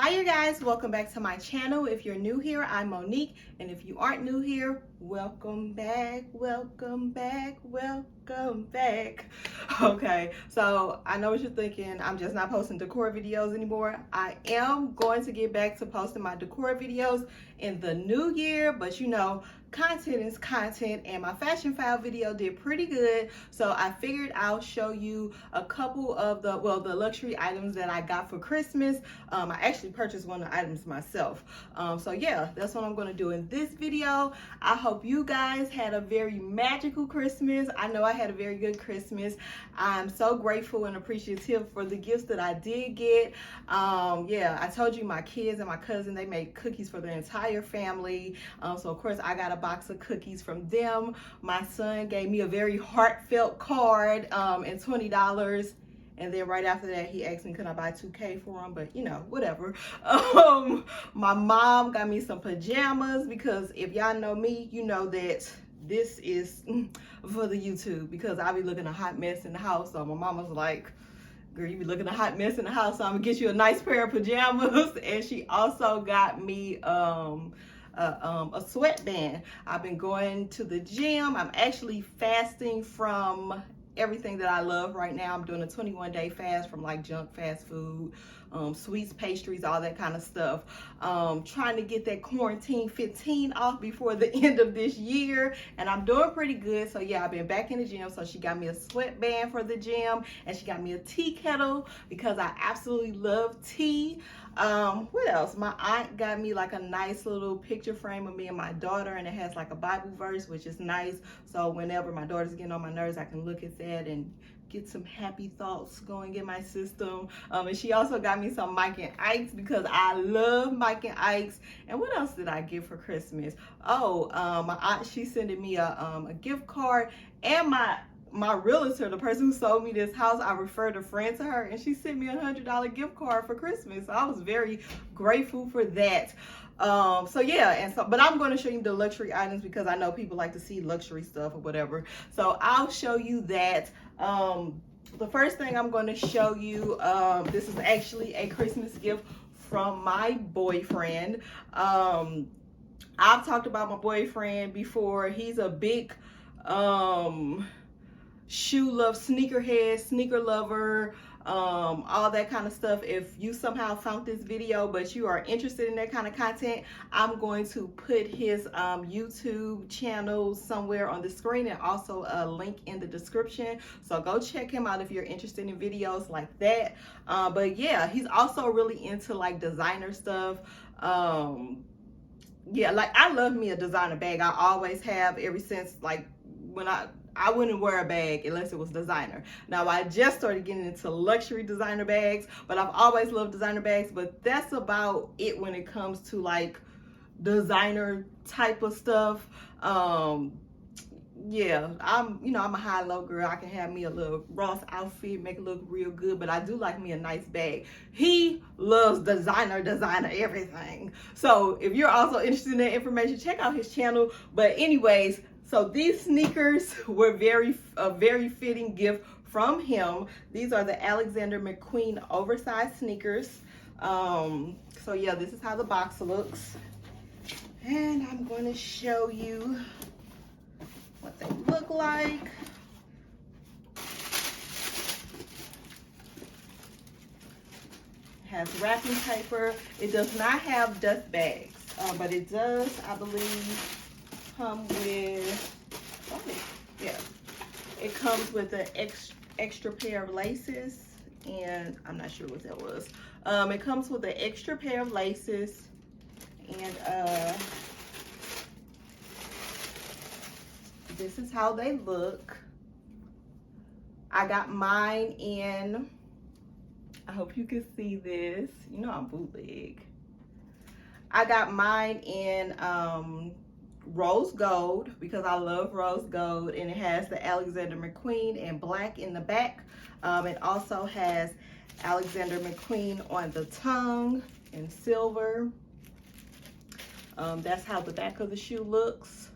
Hi you guys, welcome back to my channel. If you're new here, I'm Monique, and if you aren't new here, welcome back, welcome back, welcome back. Okay, so I know what you're thinking, I'm just not posting decor videos anymore. I am going to get back to posting my decor videos in the new year, but you know, content is content, and my fashion file video did pretty good, so I figured I'll show you a couple of the luxury items that I got for Christmas. I actually purchased one of the items myself, so yeah, that's what I'm going to do in this video. I hope you guys had a very magical Christmas. I know I had a very good Christmas. I'm so grateful and appreciative for the gifts that I did get. Yeah, I told you my kids and my cousin, they made cookies for their entire family, so of course I got a box of cookies from them. My son gave me a very heartfelt card and $20. And then right after that, he asked me, could I buy 2K for him? But, you know, whatever. My mom got me some pajamas because if y'all know me, you know that this is for the YouTube because I be looking a hot mess in the house. So my mama's like, girl, you be looking a hot mess in the house, so I'm going to get you a nice pair of pajamas. And she also got me a sweatband. I've been going to the gym. I'm actually fasting from everything that I love right now. I'm doing a 21-day fast from like junk fast food, sweets, pastries, all that kind of stuff. Trying to get that quarantine 15 off before the end of this year, and I'm doing pretty good. So yeah, I've been back in the gym. So she got me a sweatband for the gym, and she got me a tea kettle because I absolutely love tea. What else? My aunt got me like a nice little picture frame of me and my daughter, and it has like a Bible verse, which is nice. So whenever my daughter's getting on my nerves, I can look at that and get some happy thoughts going in my system. And she also got me some Mike and Ike's because I love Mike and Ike's. And what else did I get for Christmas? Oh, my aunt, she sent me a gift card, and my realtor, the person who sold me this house, I referred a friend to her, and she sent me a $100 gift card for Christmas. So I was very grateful for that. So yeah, and so, but I'm going to show you the luxury items because I know people like to see luxury stuff or whatever. So I'll show you that. The first thing I'm going to show you, this is actually a Christmas gift from my boyfriend. I've talked about my boyfriend before. He's a big, shoe love, sneakerhead, sneaker lover, all that kind of stuff. If you somehow found this video but you are interested in that kind of content, I'm going to put his YouTube channel somewhere on the screen and also a link in the description, so go check him out if you're interested in videos like that. But yeah, he's also really into like designer stuff. Yeah, like I love me a designer bag. I always have ever since, like, when I wouldn't wear a bag unless it was designer. Now I just started getting into luxury designer bags, but I've always loved designer bags. But that's about it when it comes to like designer type of stuff. Yeah, I'm a high-low girl. I can have me a little Ross outfit, make it look real good, but I do like me a nice bag. He loves designer everything. So if you're also interested in that information, check out his channel. But anyways, so these sneakers were a very fitting gift from him. These are the Alexander McQueen Oversized Sneakers. So yeah, this is how the box looks. And I'm going to show you what they look like. It has wrapping paper. It does not have dust bags, but it does, I believe, come with, yeah, it comes with an extra pair of laces, and I'm not sure what that was. It comes with an extra pair of laces, and this is how they look. I got mine in, I hope you can see this, you know I'm bootleg. I got mine in rose gold because I love rose gold, and it has the Alexander McQueen in black in the back. It also has Alexander McQueen on the tongue in silver. That's how the back of the shoe looks,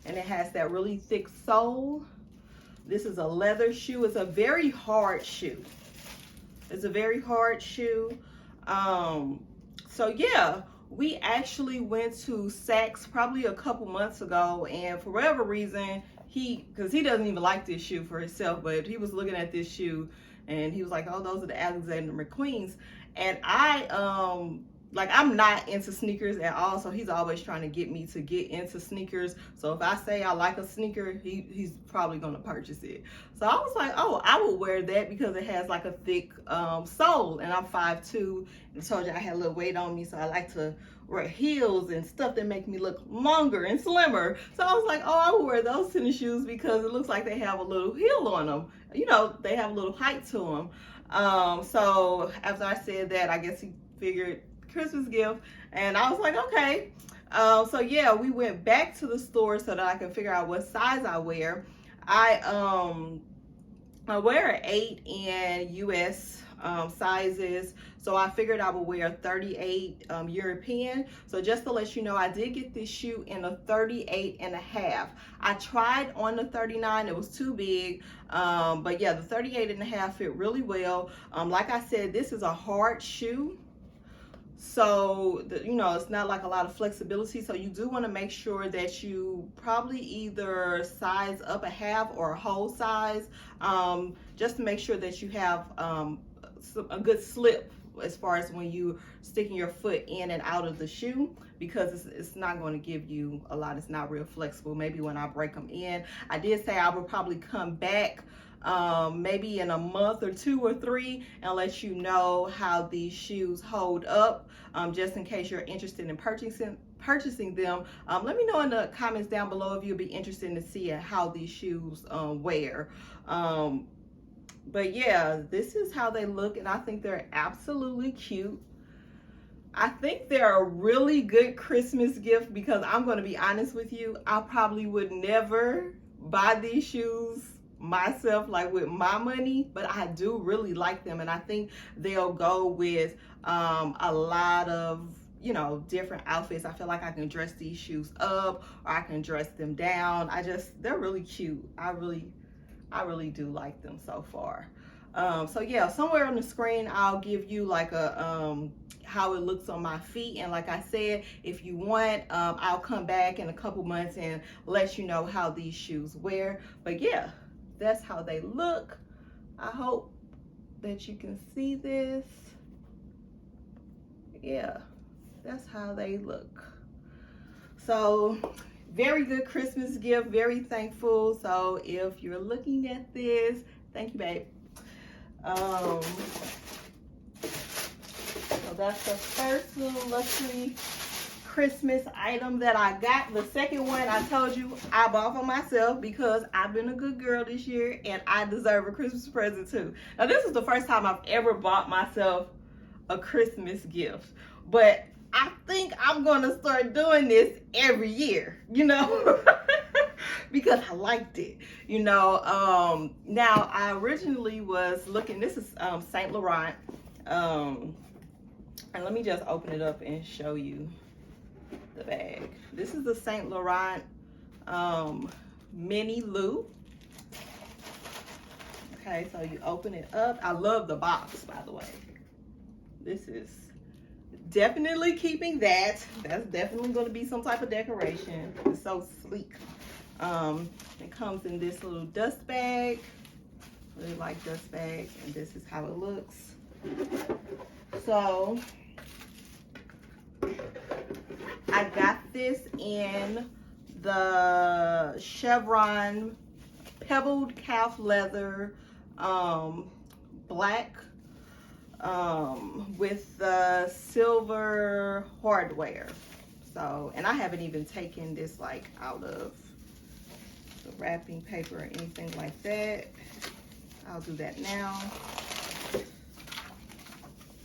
and it has that really thick sole. This is a leather shoe. It's a very hard shoe. It's a very hard shoe. So yeah, we actually went to Saks probably a couple months ago, and for whatever reason, because he doesn't even like this shoe for himself, but he was looking at this shoe and he was like, oh, those are the Alexander McQueens. And I'm not into sneakers at all, so he's always trying to get me to get into sneakers. So if I say I like a sneaker, he's probably gonna purchase it. So I was like, oh, I would wear that because it has like a thick sole, and I'm 5'2", and I told you I had a little weight on me, so I like to wear heels and stuff that make me look longer and slimmer. So I was like, oh, I would wear those tennis shoes because it looks like they have a little heel on them. You know, they have a little height to them. So after I said that, I guess he figured Christmas gift, and I was like, okay. So yeah, we went back to the store so that I can figure out what size I wear. I wear an 8 in US sizes, so I figured I would wear 38 European. So just to let you know, I did get this shoe in a 38.5. I tried on the 39, it was too big, but yeah, the 38.5 fit really well. Like I said, this is a hard shoe, so you know, it's not like a lot of flexibility, so you do want to make sure that you probably either size up a half or a whole size, just to make sure that you have a good slip as far as when you sticking your foot in and out of the shoe, because it's not going to give you a lot. It's not real flexible. Maybe when I break them in. I did say I would probably come back maybe in a month or 2 or 3 and let you know how these shoes hold up, just in case you're interested in purchasing them. Let me know in the comments down below if you'll be interested in seeing how these shoes wear. But yeah, this is how they look, and I think they're absolutely cute. I think they're a really good Christmas gift because I'm going to be honest with you, I probably would never buy these shoes myself, like with my money, but I do really like them, and I think they'll go with a lot of, you know, different outfits. I feel like I can dress these shoes up or I can dress them down. They're really cute. I really do like them so far. So yeah, somewhere on the screen I'll give you like a how it looks on my feet, and like I said, if you want, I'll come back in a couple months and let you know how these shoes wear. But yeah, that's how they look. I hope that you can see this. Yeah, that's how they look. So very good Christmas gift, very thankful. So if you're looking at this, thank you, babe. So that's the first little luxury Christmas item that I got. The second one, I told you I bought for myself because I've been a good girl this year and I deserve a Christmas present too. Now this is the first time I've ever bought myself a Christmas gift, but I think I'm gonna start doing this every year, you know, because I liked it, you know. Now I originally was looking, this is Saint Laurent, and let me just open it up and show you the bag. This is the Saint Laurent Mini Lou. Okay, so you open it up. I love the box, by the way. This is definitely keeping that. That's definitely going to be some type of decoration. It's so sleek. It comes in this little dust bag. Really like dust bags, and this is how it looks. So I got this in the chevron pebbled calf leather black with the silver hardware. So, and I haven't even taken this like out of the wrapping paper or anything like that. I'll do that now.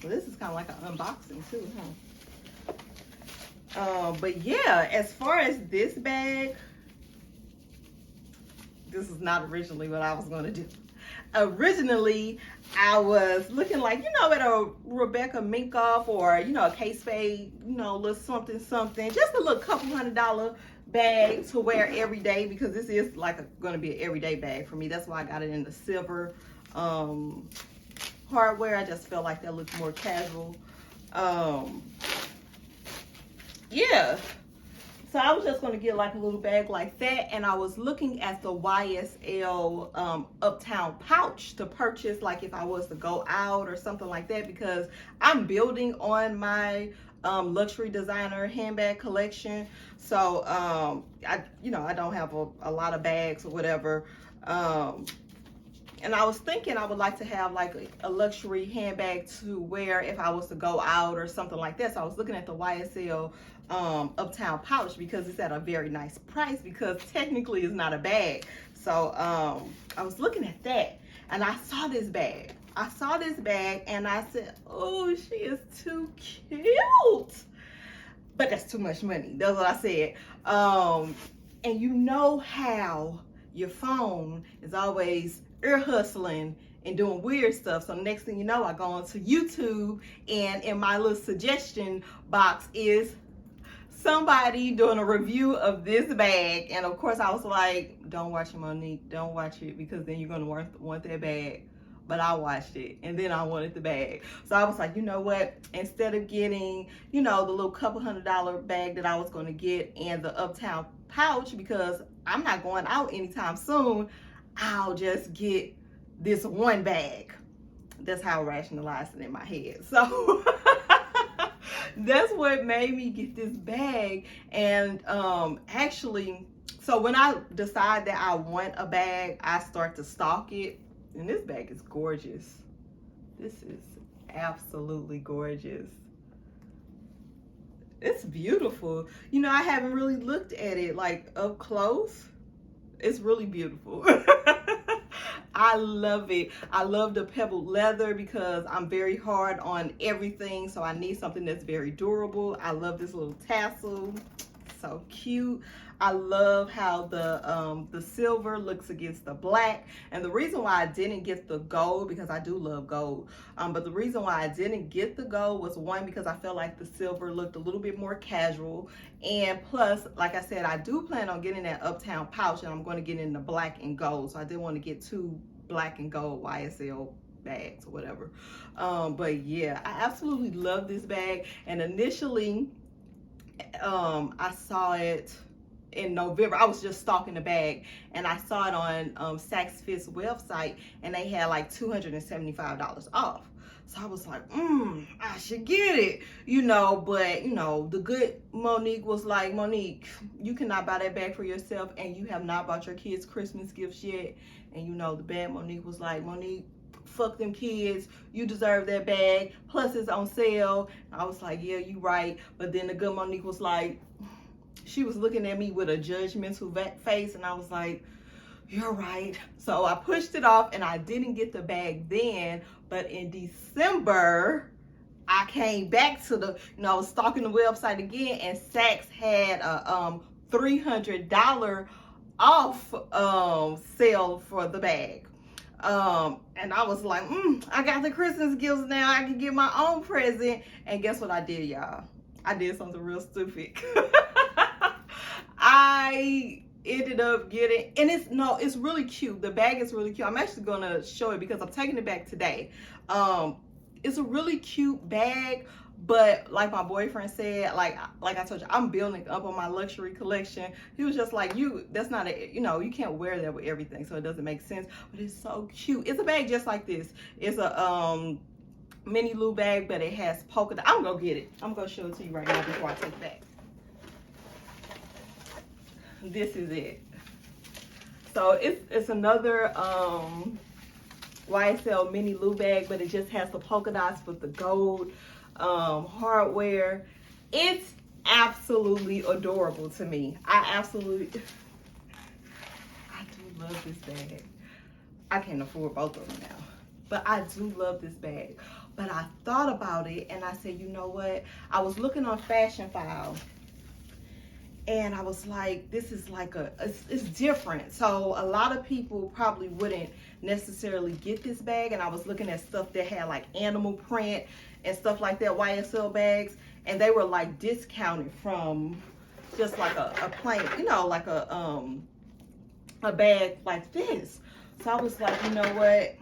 So this is kind of like an unboxing too, huh? But yeah, as far as this bag, this is not originally what I was going to do. Originally, I was looking like, you know, at a Rebecca Minkoff or, you know, a K-Spade, you know, a little something, just a little couple $100 bag to wear every day, because this is like going to be an everyday bag for me. That's why I got it in the silver hardware. I just felt like that looked more casual. yeah. So I was just going to get like a little bag like that, and I was looking at the YSL Uptown pouch to purchase, like if I was to go out or something like that, because I'm building on my luxury designer handbag collection. So I don't have a lot of bags or whatever. And I was thinking I would like to have like a luxury handbag to wear if I was to go out or something like that. So I was looking at the YSL Uptown pouch because it's at a very nice price, because technically it's not a bag. So I was looking at that, and I saw this bag. And I said, oh, she is too cute. But that's too much money. That's what I said. And you know how your phone is always ear hustling and doing weird stuff. So next thing you know, I go onto YouTube, and in my little suggestion box is somebody doing a review of this bag. And of course I was like, don't watch it, Monique, don't watch it, because then you're gonna want that bag. But I watched it, and then I wanted the bag. So I was like, you know what, instead of getting, the little couple $100 bag that I was gonna get and the Uptown pouch, because I'm not going out anytime soon, I'll just get this one bag. That's how I rationalized it in my head. So that's what made me get this bag. And actually, so when I decide that I want a bag, I start to stalk it. And this bag is gorgeous. This is absolutely gorgeous. It's beautiful. I haven't really looked at it like up close. It's really beautiful. I love it. I love the pebbled leather because I'm very hard on everything, so I need something that's very durable. I love this little tassel. So cute. I love how the silver looks against the black. And the reason why I didn't get the gold, because I do love gold, but the reason why I didn't get the gold was, one, because I felt like the silver looked a little bit more casual, and plus, like I said, I do plan on getting that Uptown pouch, and I'm going to get in the black and gold, so I didn't want to get two black and gold YSL bags or whatever. But yeah, I absolutely love this bag. And initially I saw it in November. I was just stalking the bag, and I saw it on Saks Fifth's website, and they had like $275 off. So I was like, I should get it, but the good Monique was like, Monique, you cannot buy that bag for yourself, and you have not bought your kids Christmas gifts yet. And the bad Monique was like, Monique, fuck them kids, you deserve that bag, plus it's on sale. I was like, yeah, you right. But then the good Monique was like, she was looking at me with a judgmental face, and I was like, you're right. So I pushed it off, and I didn't get the bag then. But in December, I came back to I was stalking the website again, and Saks had a $300 off sale for the bag. And I was like, I got the Christmas gifts now, I can get my own present. And guess what I did, y'all? I did something real stupid. I ended up getting, and it's really cute. The bag is really cute. I'm actually gonna show it because I'm taking it back today. It's a really cute bag, but like my boyfriend said, like I told you, I'm building up on my luxury collection. He was just like, that's not you can't wear that with everything, so it doesn't make sense. But it's so cute. It's a bag just like this. It's a Mini Lou bag, but it has polka dot. I'm gonna get it. I'm gonna show it to you right now before I take it back. This is it. So it's another YSL Mini Lou bag, but it just has the polka dots with the gold hardware. It's absolutely adorable to me. I do love this bag. I can't afford both of them now, but I do love this bag. But I thought about it, and I said, you know what? I was looking on Fashion File, and I was like, this is like it's different. So a lot of people probably wouldn't necessarily get this bag. And I was looking at stuff that had like animal print and stuff like that, YSL bags, and they were like discounted from just like a plain, like a bag like this. So I was like, you know what?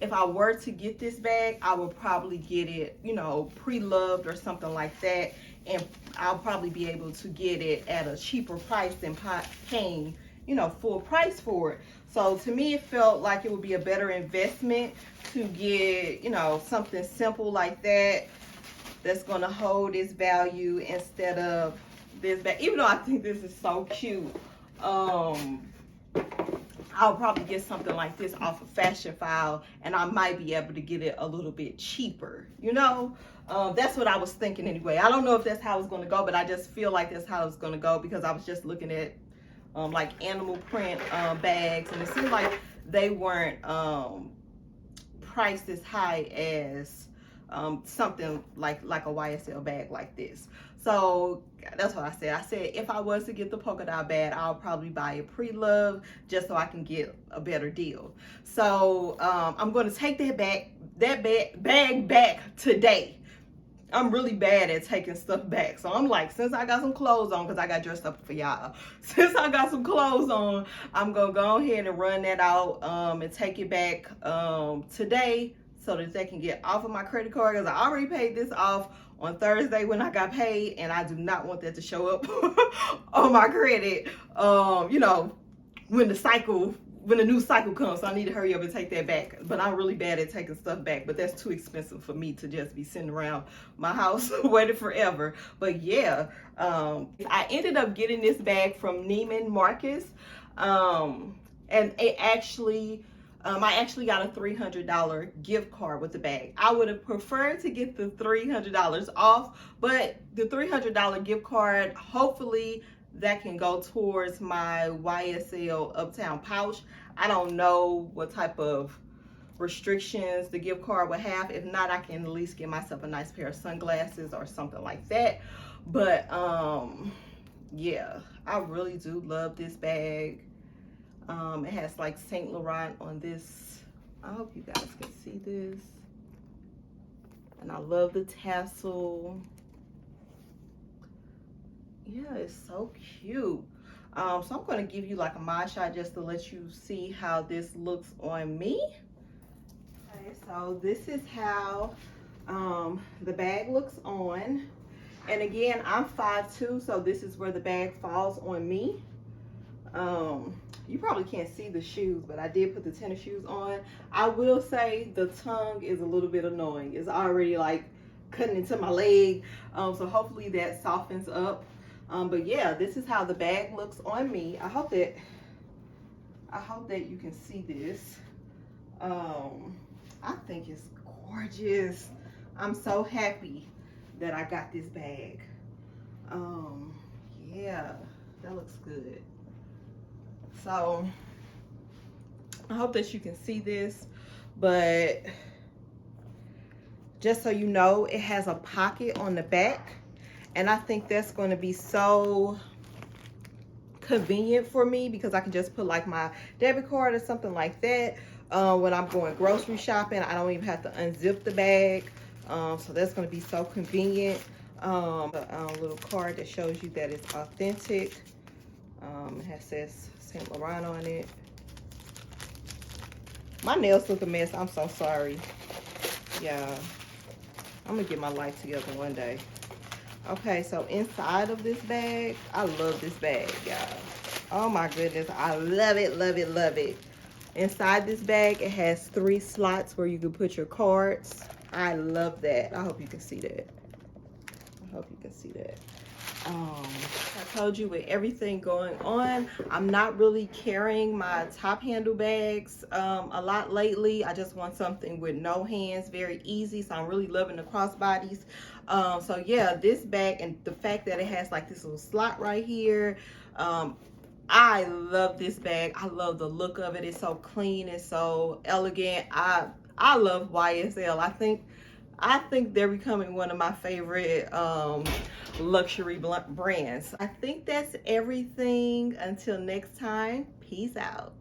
If I were to get this bag, I would probably get it, pre-loved or something like that. and I'll probably be able to get it at a cheaper price than paying, you know, full price for it. So to me, it felt like it would be a better investment to get, you know, something simple like that that's going to hold its value instead of this bag. Even though I think this is so cute, I'll probably get something like this off of Fashion File, and I might be able to get it a little bit cheaper, you know. That's what I was thinking anyway. I don't know if that's how it's going to go, but I just feel like that's how it's going to go, because I was just looking at like animal print bags, and it seemed like they weren't priced as high as something like a YSL bag like this. So that's what I said. I said if I was to get the polka dot bag, I'll probably buy a pre-love just so I can get a better deal. So I'm going to take that bag back today. I'm really bad at taking stuff back. So I'm like, since I got some clothes on, because I got dressed up for y'all. Since I got some clothes on, I'm going to go ahead and run that out and take it back today so that they can get off of my credit card, because I already paid this off on Thursday when I got paid, and I do not want that to show up on my credit, you know, when the new cycle comes. So I need to hurry up and take that back. But I'm really bad at taking stuff back, but that's too expensive for me to just be sitting around my house waiting forever. But yeah, I ended up getting this bag from Neiman Marcus, and it actually I actually got a $300 gift card with the bag. I would have preferred to get the $300 off, but the $300 gift card, hopefully that can go towards my YSL Uptown pouch. I don't know what type of restrictions the gift card would have. If not, I can at least get myself a nice pair of sunglasses or something like that. But yeah, I really do love this bag. It has like Saint Laurent on this. I hope you guys can see this. And I love the tassel. Yeah, it's so cute. So I'm going to give you like a mod shot just to let you see how this looks on me. Okay, so this is how the bag looks on. And again, I'm 5'2", so this is where the bag falls on me. You probably can't see the shoes, but I did put the tennis shoes on. I will say the tongue is a little bit annoying. It's already like cutting into my leg. So hopefully that softens up. But yeah, this is how the bag looks on me. I hope that you can see this. I think it's gorgeous. I'm so happy that I got this bag. Yeah, that looks good. So I hope that you can see this, but just so you know, it has a pocket on the back, and I think that's going to be so convenient for me, because I can just put like my debit card or something like that when I'm going grocery shopping. I don't even have to unzip the bag, so that's going to be so convenient. A little card that shows you that it's authentic. It says Saint Laurent on it. My nails look a mess. I'm so sorry. Yeah, I'm gonna get my life together one day. Okay, so inside of this bag, I love this bag, y'all. Oh my goodness, I love it, love it, love it. Inside this bag, it has 3 slots where you can put your cards. I love that. I hope you can see that. I hope you can see that. I told you, with everything going on, I'm not really carrying my top handle bags a lot lately. I just want something with no hands, very easy. So I'm really loving the crossbodies. So yeah, this bag, and the fact that it has like this little slot right here, I love this bag. I love the look of it. It's so clean, it's so elegant. I love YSL. I think they're becoming one of my favorite luxury brands. I think that's everything. Until next time, peace out.